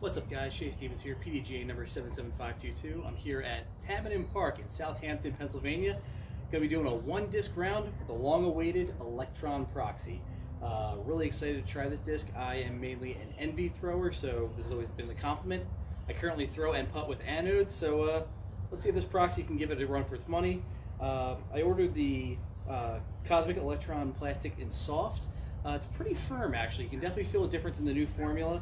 What's up, guys? Shay Stevens here, PDGA number 77522. I'm here at Tamanin Park in Southampton, Pennsylvania. Going to be doing a one-disc round with the long-awaited Electron Proxy. Really excited to try this disc. I am mainly an NV thrower, so this has always been the compliment. I currently throw and putt with anodes, so let's see if this Proxy can give it a run for its money. I ordered the Cosmic Electron Plastic in Soft. It's pretty firm, actually. You can definitely feel a difference in the new formula.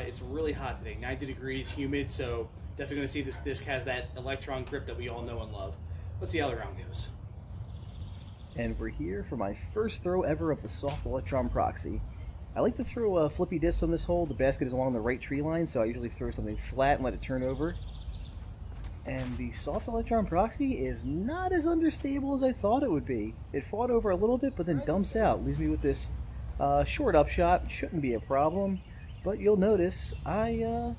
It's really hot today, 90 degrees, humid, so definitely going to see this disc has that electron grip that we all know and love. Let's see how the round goes. And we're here for my first throw ever of the Soft Electron Proxy. I like to throw a flippy disc on this hole. The basket is along the right tree line, so I usually throw something flat and let it turn over. And the Soft Electron Proxy is not as understable as I thought it would be. It fought over a little bit, but then dumps out. Leaves me with this short upshot. Shouldn't be a problem. But you'll notice, I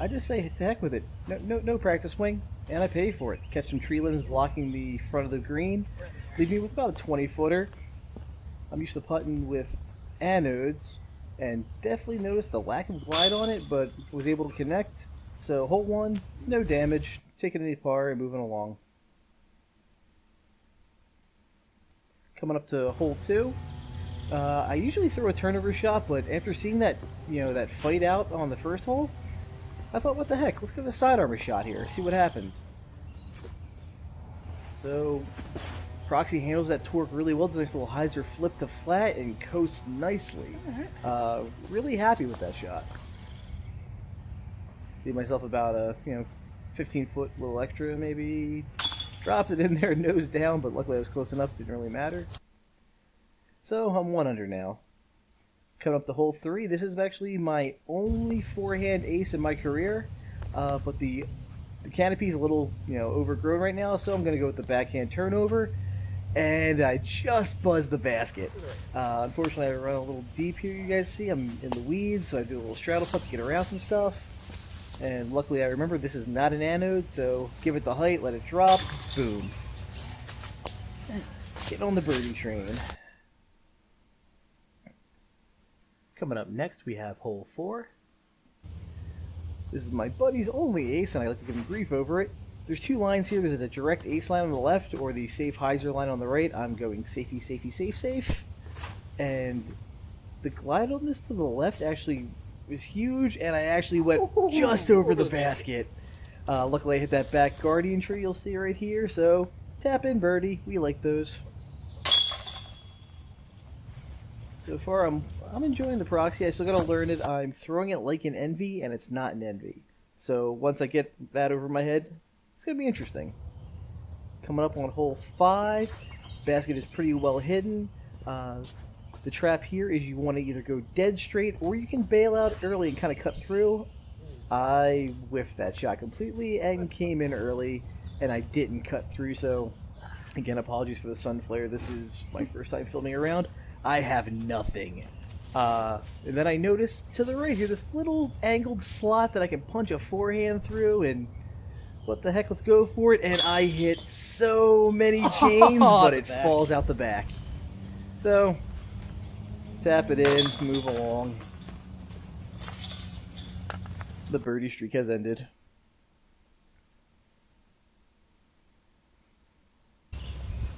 just say to heck with it. No practice swing, and I pay for it. Catch some tree limbs blocking the front of the green. Leave me with about a 20-footer. I'm used to putting with anodes, and definitely noticed the lack of glide on it, but was able to connect. So hole one, no damage. Taking any par and moving along. Coming up to hole two. I usually throw a turnover shot, but after seeing that, that fight out on the first hole, I thought, what the heck, let's give it a sidearm shot here, see what happens. So, Proxy handles that torque really well. Does a nice little hyzer flip to flat and coasts nicely. Really happy with that shot. Gave myself about a 15-foot little extra, maybe. Dropped it in there, nose down, but luckily I was close enough, didn't really matter. So I'm 1 under now. Coming up to hole 3. This is actually my only forehand ace in my career, but the canopy's a little overgrown right now, so I'm going to go with the backhand turnover, and I just buzzed the basket. Unfortunately, I run a little deep here. You guys see I'm in the weeds, so I do a little straddle putt to get around some stuff. And luckily, I remember this is not an anode, so give it the height, let it drop, boom. Getting on the birdie train. Coming up next, we have hole 4. This is my buddy's only ace, and I like to give him grief over it. There's 2 lines here. There's a direct ace line on the left, or the safe hyzer line on the right. I'm going safety, safety, safe, safe. And the glide on this to the left actually was huge, and I actually went just over the basket. Luckily, I hit that back guardian tree you'll see right here, so tap in birdie. We like those. So far, I'm enjoying the Proxy. I still gotta learn it. I'm throwing it like an Envy, and it's not an Envy. So once I get that over my head, it's gonna be interesting. Coming up on hole 5, basket is pretty well hidden. The trap here is you want to either go dead straight, or you can bail out early and kind of cut through. I whiffed that shot completely and came in early, and I didn't cut through. So again, apologies for the sun flare. This is my first time filming around. I have nothing. And then I noticed to the right here this little angled slot that I can punch a forehand through, and what the heck, let's go for it. And I hit so many chains, but it falls out the back. So, tap it in, move along. The birdie streak has ended.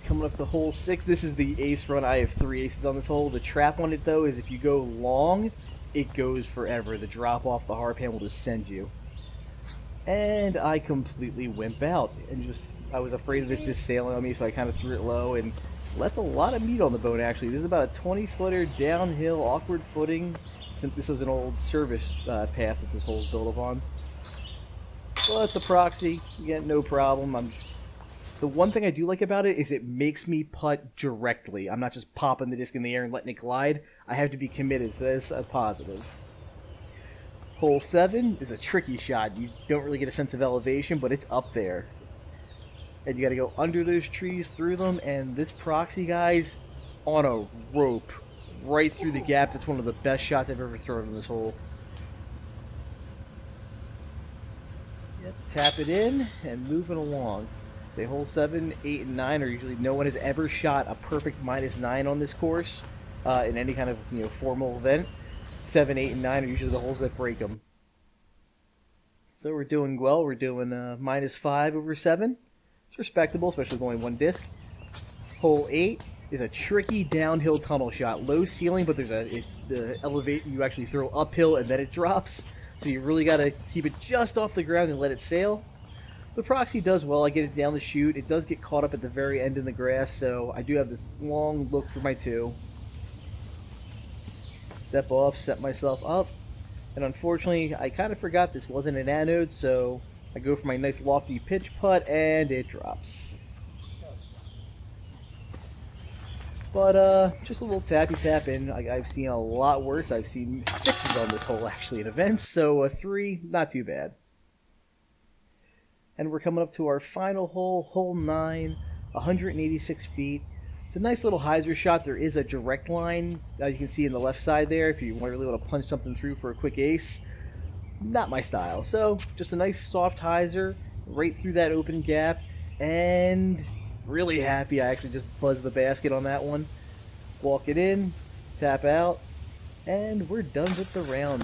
Coming up to hole 6, this is the ace run. I have 3 aces on this hole. The trap on it, though, is if you go long, it goes forever. The drop off the hard pan will just send you. And I completely wimp out. And I was afraid of this just sailing on me, so I kind of threw it low and left a lot of meat on the bone, actually. This is about a 20-footer downhill, awkward footing. Since this is an old service path that this hole is built upon. But the Proxy, again, no problem. The one thing I do like about it is it makes me putt directly. I'm not just popping the disc in the air and letting it glide. I have to be committed, so that's a positive. Hole 7 is a tricky shot. You don't really get a sense of elevation, but it's up there. And you got to go under those trees, through them, and this Proxy, guys, on a rope, right through the gap. That's one of the best shots I've ever thrown in this hole. Yep, tap it in, and moving along. Say hole 7, 8, and 9 are usually, no one has ever shot a perfect -9 on this course in any kind of formal event. 7, 8, and 9 are usually the holes that break them. So we're doing well. We're doing -5/7. It's respectable, especially with only one disc. Hole 8 is a tricky downhill tunnel shot. Low ceiling, but the elevate you actually throw uphill and then it drops. So you really got to keep it just off the ground and let it sail. The Proxy does well. I get it down the chute. It does get caught up at the very end in the grass, so I do have this long look for my 2. Step off, set myself up. And unfortunately, I kind of forgot this wasn't an anode, so I go for my nice lofty pitch putt, and it drops. But just a little tappy tap in. I've seen a lot worse. I've seen 6s on this hole actually in events, so a 3, not too bad. And we're coming up to our final hole, hole 9, 186 feet. It's a nice little hyzer shot. There is a direct line you can see in the left side there if you really want to punch something through for a quick ace. Not my style. So just a nice soft hyzer right through that open gap, and really happy I actually just buzzed the basket on that one. Walk it in, tap out, and we're done with the round.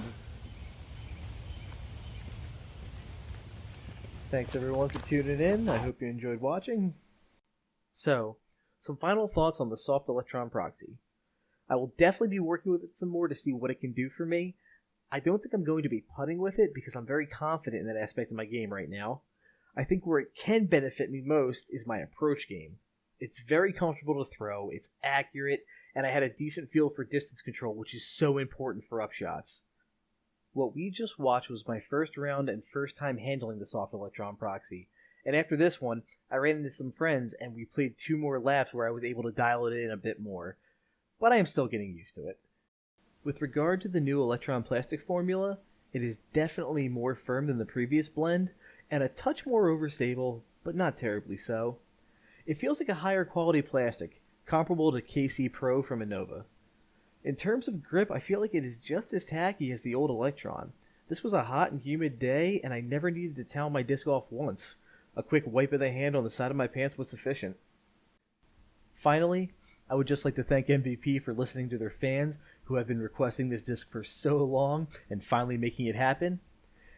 Thanks everyone for tuning in. I hope you enjoyed watching. So, some final thoughts on the soft Electron Proxy. I will definitely be working with it some more to see what it can do for me. I don't think I'm going to be putting with it because I'm very confident in that aspect of my game right now. I think where it can benefit me most is my approach game. It's very comfortable to throw, it's accurate, and I had a decent feel for distance control, which is so important for upshots. What we just watched was my first round and first time handling the soft Electron Proxy, and after this one, I ran into some friends and we played 2 more laps where I was able to dial it in a bit more, but I am still getting used to it. With regard to the new Electron plastic formula, it is definitely more firm than the previous blend, and a touch more overstable, but not terribly so. It feels like a higher quality plastic, comparable to KC Pro from Innova. In terms of grip, I feel like it is just as tacky as the old Electron. This was a hot and humid day, and I never needed to towel my disc off once. A quick wipe of the hand on the side of my pants was sufficient. Finally, I would just like to thank MVP for listening to their fans who have been requesting this disc for so long and finally making it happen.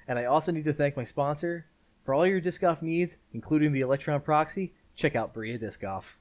And I also need to thank my sponsor. For all your disc golf needs, including the Electron Proxy, check out Berea Disc Golf.